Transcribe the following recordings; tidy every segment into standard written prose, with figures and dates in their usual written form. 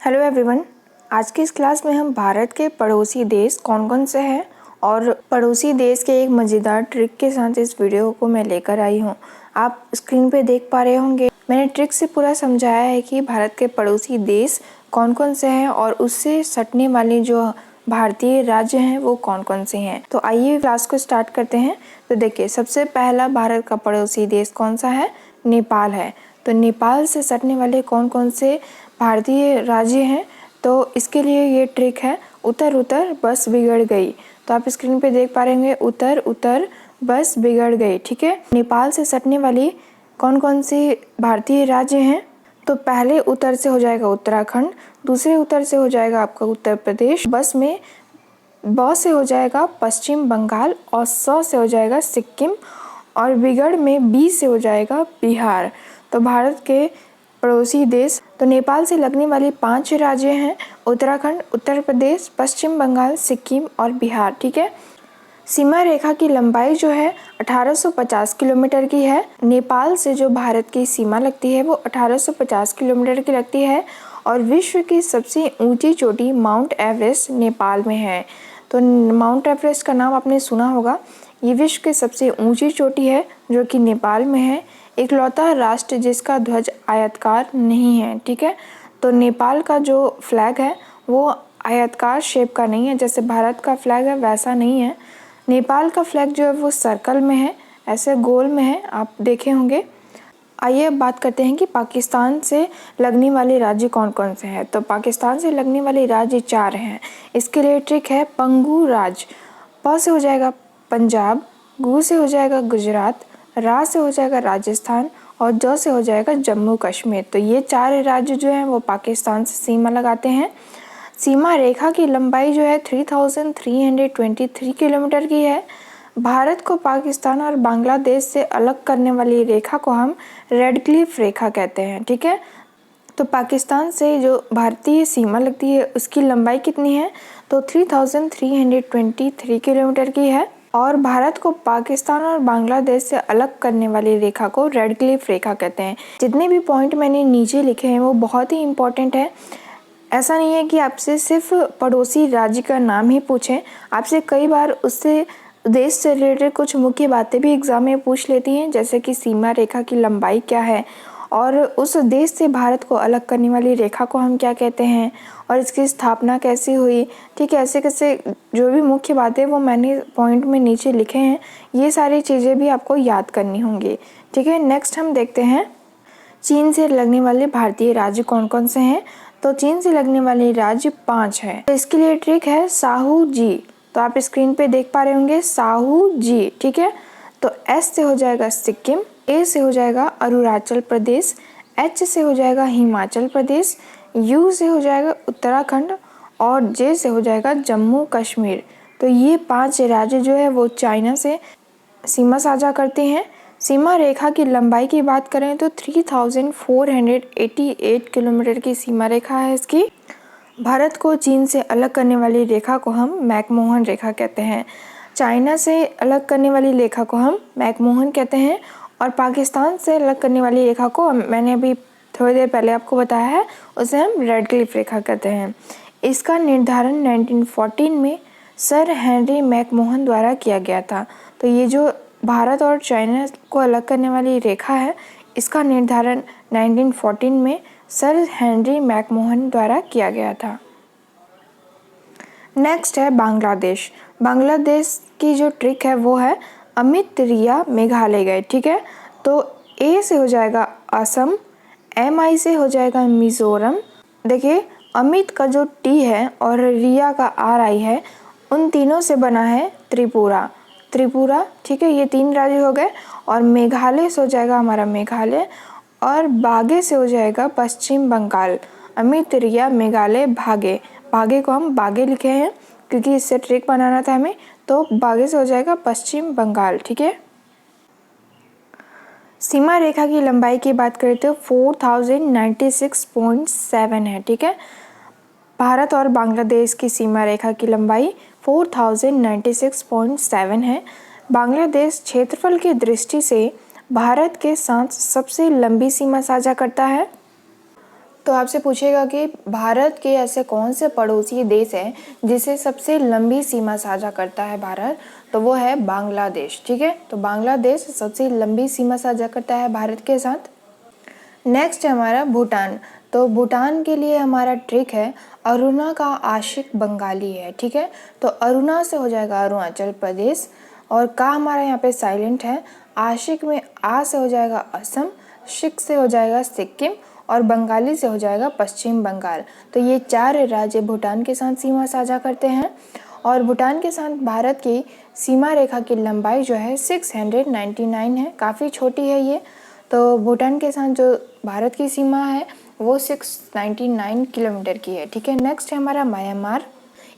Hello everyone. आज की इस क्लास में हम भारत के पड़ोसी देश कौन कौन से हैं और पड़ोसी देश के एक मज़ेदार ट्रिक के साथ इस वीडियो को मैं लेकर आई हूँ। आप स्क्रीन पे देख पा रहे होंगे, मैंने ट्रिक से पूरा समझाया है कि भारत के पड़ोसी देश कौन कौन से हैं और उससे सटने वाले जो भारतीय राज्य हैं वो कौन कौन से हैं। तो आइए क्लास को स्टार्ट करते हैं। तो देखिए, सबसे पहला भारत का पड़ोसी देश कौन सा है? नेपाल है। तो नेपाल से सटने वाले कौन कौन से भारतीय राज्य हैं? तो इसके लिए ये ट्रिक है, उतर उतर बस बिगड़ गई। तो आप स्क्रीन पे देख पा रहे होंगे, उतर उतर बस बिगड़ गई। ठीक है, नेपाल से सटने वाली कौन कौन से भारतीय राज्य हैं? तो पहले उत्तर से हो जाएगा उत्तराखंड, दूसरे उत्तर से हो जाएगा आपका उत्तर प्रदेश, बस में ब से हो जाएगा पश्चिम बंगाल और स से हो जाएगा सिक्किम और बिगड़ में बी से हो जाएगा बिहार। तो भारत के पड़ोसी देश, तो नेपाल से लगने वाले 5 राज्य हैं उत्तराखंड, उत्तर प्रदेश, पश्चिम बंगाल, सिक्किम और बिहार। ठीक है, सीमा रेखा की लंबाई जो है 1850 किलोमीटर की है। नेपाल से जो भारत की सीमा लगती है वो 1850 किलोमीटर की लगती है और विश्व की सबसे ऊंची चोटी माउंट एवरेस्ट नेपाल में है। तो माउंट एवरेस्ट का नाम आपने सुना होगा। ये विश्व की सबसे ऊंची चोटी है जो कि नेपाल में है। इकलौता राष्ट्र जिसका ध्वज आयताकार नहीं है। ठीक है, तो नेपाल का जो फ्लैग है वो आयताकार शेप का नहीं है, जैसे भारत का फ्लैग है वैसा नहीं है। नेपाल का फ्लैग जो है वो सर्कल में है, ऐसे गोल में है, आप देखे होंगे। आइए अब बात करते हैं कि पाकिस्तान से लगने वाले राज्य कौन कौन से हैं। तो पाकिस्तान से लगने वाले राज्य 4 हैं। इसके लिए ट्रिक है, पंगू राज्य। प से हो जाएगा पंजाब, गु से हो जाएगा गुजरात, रा से हो जाएगा राजस्थान और ज से हो जाएगा जम्मू कश्मीर। तो ये 4 राज्य जो हैं वो पाकिस्तान से सीमा लगाते हैं। सीमा रेखा की लंबाई जो है 3323 किलोमीटर की है। भारत को पाकिस्तान और बांग्लादेश से अलग करने वाली रेखा को हम रेड क्लिफ रेखा कहते हैं। ठीक है, तो पाकिस्तान से जो भारतीय सीमा लगती है उसकी लंबाई कितनी है? तो 3323 किलोमीटर की है और भारत को पाकिस्तान और बांग्लादेश से अलग करने वाली रेखा को रेड क्लिफ रेखा कहते हैं। जितने भी पॉइंट मैंने नीचे लिखे हैं वो बहुत ही इम्पोर्टेंट है। ऐसा नहीं है कि आपसे सिर्फ पड़ोसी राज्य का नाम ही पूछें, आपसे कई बार उससे देश से रिलेटेड कुछ मुख्य बातें भी एग्जाम में पूछ लेती हैं, जैसे कि सीमा रेखा की लंबाई क्या है और उस देश से भारत को अलग करने वाली रेखा को हम क्या कहते हैं और इसकी स्थापना कैसे हुई। ठीक है, ऐसे कैसे जो भी मुख्य बातें वो मैंने पॉइंट में नीचे लिखे हैं, ये सारी चीज़ें भी आपको याद करनी होंगी। ठीक है, नेक्स्ट हम देखते हैं चीन से लगने वाले भारतीय राज्य कौन कौन से हैं। तो चीन से लगने वाले राज्य 5 हैं। तो इसके लिए ट्रिक है, साहू जी। तो आप स्क्रीन पे देख पा रहे होंगे, साहू जी। ठीक है, तो एस से हो जाएगा सिक्किम, ए से हो जाएगा अरुणाचल प्रदेश, एच से हो जाएगा हिमाचल प्रदेश, यू से हो जाएगा उत्तराखंड और जे से हो जाएगा जम्मू कश्मीर। तो ये 5 राज्य जो है वो चाइना से सीमा साझा करते हैं। सीमा रेखा की लंबाई की बात करें तो 3488 किलोमीटर की सीमा रेखा है इसकी। भारत को चीन से अलग करने वाली रेखा को हम मैकमोहन रेखा कहते हैं। चाइना से अलग करने वाली रेखा को हम मैकमोहन कहते हैं और पाकिस्तान से अलग करने वाली रेखा को मैंने अभी थोड़ी देर पहले आपको बताया है, उसे हम रेड क्लिफ रेखा कहते हैं। इसका निर्धारण 1914 में सर हेनरी मैकमोहन द्वारा किया गया था। तो ये जो भारत और चाइना को अलग करने वाली रेखा है, इसका निर्धारण 1914 में सर हेनरी मैकमोहन द्वारा किया गया था। नेक्स्ट है बांग्लादेश। बांग्लादेश की जो ट्रिक है वो है, अमित रिया मेघालय गए। ठीक है, तो ए से हो जाएगा असम, एम आई से हो जाएगा मिजोरम। देखिए, अमित का जो टी है और रिया का आर आई है, उन तीनों से बना है त्रिपुरा। ठीक है, ये 3 राज्य हो गए और मेघालय से हो जाएगा हमारा मेघालय और बागे से हो जाएगा पश्चिम बंगाल। अमित रिया मेघालय भागे, भागे को हम बागे लिखे हैं क्योंकि इससे ट्रिक बनाना था हमें, तो बागे से हो जाएगा पश्चिम बंगाल। ठीक है, सीमा रेखा की लंबाई की बात करें तो 4096.7 है। ठीक है, भारत और बांग्लादेश की सीमा रेखा की लंबाई 4096.7 है। बांग्लादेश क्षेत्रफल की दृष्टि से भारत के साथ सबसे लंबी सीमा साझा करता है। तो आपसे पूछेगा कि भारत के ऐसे कौन से पड़ोसी देश हैं जिसे सबसे लंबी सीमा साझा करता है भारत, तो वो है बांग्लादेश। ठीक है, तो बांग्लादेश सबसे लंबी सीमा साझा करता है भारत के साथ। नेक्स्ट है हमारा भूटान। तो भूटान के लिए हमारा ट्रिक है अरुणा का आशिक बंगाली है। ठीक है, तो अरुणा से हो जाएगा अरुणाचल प्रदेश, और का हमारा यहाँ पे साइलेंट है। आशिक में आ से हो जाएगा असम, शिक से हो जाएगा सिक्किम, और बंगाली से हो जाएगा पश्चिम बंगाल। तो ये 4 राज्य भूटान के साथ सीमा साझा करते हैं। और भूटान के साथ भारत की सीमा रेखा की लंबाई जो है 699 है, काफ़ी छोटी है ये। तो भूटान के साथ जो भारत की सीमा है वो 699 किलोमीटर की है। ठीक है, नेक्स्ट है हमारा म्यांमार।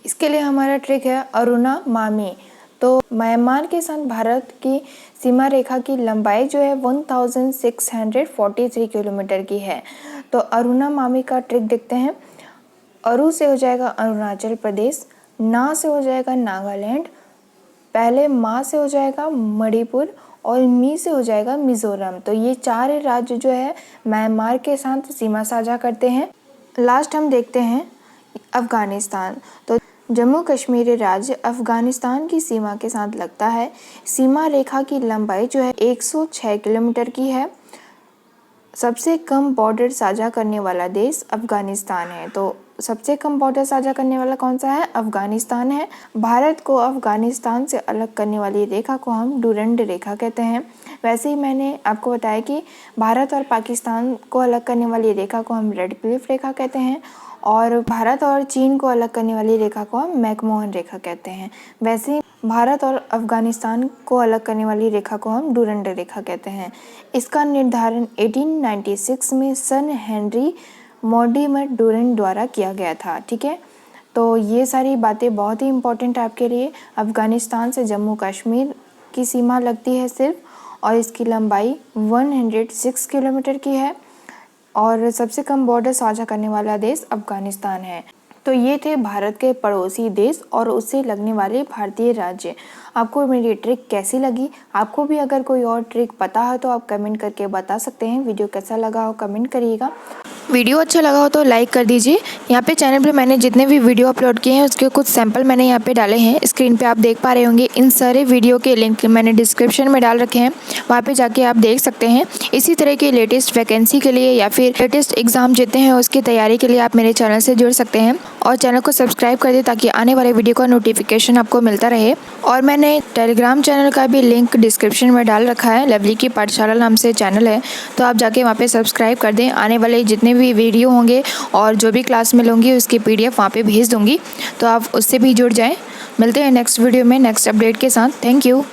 इसके लिए हमारा ट्रिक है अरुणा मामी। तो म्यांमार के साथ भारत की सीमा रेखा की लंबाई जो है 1643 किलोमीटर की है। तो अरुणा मामी का ट्रिक देखते हैं। अरु से हो जाएगा अरुणाचल प्रदेश, ना से हो जाएगा नागालैंड, पहले मा से हो जाएगा मणिपुर, और मी से हो जाएगा मिजोरम। तो ये 4 राज्य जो है म्यांमार के साथ सीमा साझा करते हैं। लास्ट हम देखते हैं अफ़गानिस्तान। तो जम्मू कश्मीर राज्य अफ़गानिस्तान की सीमा के साथ लगता है। सीमा रेखा की लंबाई जो है 106 किलोमीटर की है। सबसे कम बॉर्डर साझा करने वाला देश अफ़गानिस्तान है। तो सबसे कम बॉर्डर साझा करने वाला कौन सा है? अफ़गानिस्तान है। भारत को अफ़गानिस्तान से अलग करने वाली रेखा को हम डूरंड रेखा कहते हैं। वैसे ही मैंने आपको बताया कि भारत और पाकिस्तान को अलग करने वाली रेखा को हम रेड क्लिफ रेखा कहते हैं, और भारत और चीन को अलग करने वाली रेखा को हम मैकमोहन रेखा कहते हैं। वैसे ही भारत और अफ़गानिस्तान को अलग करने वाली रेखा को हम डूरंड रेखा कहते हैं। इसका निर्धारण 1896 में सन हेनरी मोर्टिमर डूरंड द्वारा किया गया था। ठीक है, तो ये सारी बातें बहुत ही इम्पोर्टेंट है आपके लिए। अफ़गानिस्तान से जम्मू कश्मीर की सीमा लगती है सिर्फ, और इसकी लंबाई 106 किलोमीटर की है, और सबसे कम बॉर्डर साझा करने वाला देश अफ़गानिस्तान है। तो ये थे भारत के पड़ोसी देश और उससे लगने वाले भारतीय राज्य। आपको मेरी ट्रिक कैसी लगी? आपको भी अगर कोई और ट्रिक पता है तो आप कमेंट करके बता सकते हैं। वीडियो कैसा लगा हो कमेंट करिएगा। वीडियो अच्छा लगा हो तो लाइक कर दीजिए। यहाँ पे चैनल पे मैंने जितने भी वीडियो अपलोड किए हैं उसके कुछ सैंपल मैंने यहाँ पे डाले हैं। स्क्रीन पे आप देख पा रहे होंगे। इन सारे वीडियो के लिंक मैंने डिस्क्रिप्शन में डाल रखे हैं, वहाँ पे जाके आप देख सकते हैं। इसी तरह की लेटेस्ट वैकेंसी के लिए या फिर लेटेस्ट एग्जाम जितने हैं उसकी तैयारी के लिए आप मेरे चैनल से जुड़ सकते हैं, और चैनल को सब्सक्राइब कर दें ताकि आने वाले वीडियो का नोटिफिकेशन आपको मिलता रहे। और मैंने टेलीग्राम चैनल का भी लिंक डिस्क्रिप्शन में डाल रखा है। लवली की पाठशाला नाम से चैनल है, तो आप जाके वहाँ पे सब्सक्राइब कर दें। आने वाले जितने भी वीडियो होंगे और जो भी क्लास में लूँगी उसकी PDF वहाँ पे भेज दूँगी, तो आप उससे भी जुड़ जाएँ। मिलते हैं नेक्स्ट वीडियो में नेक्स्ट अपडेट के साथ। Thank you.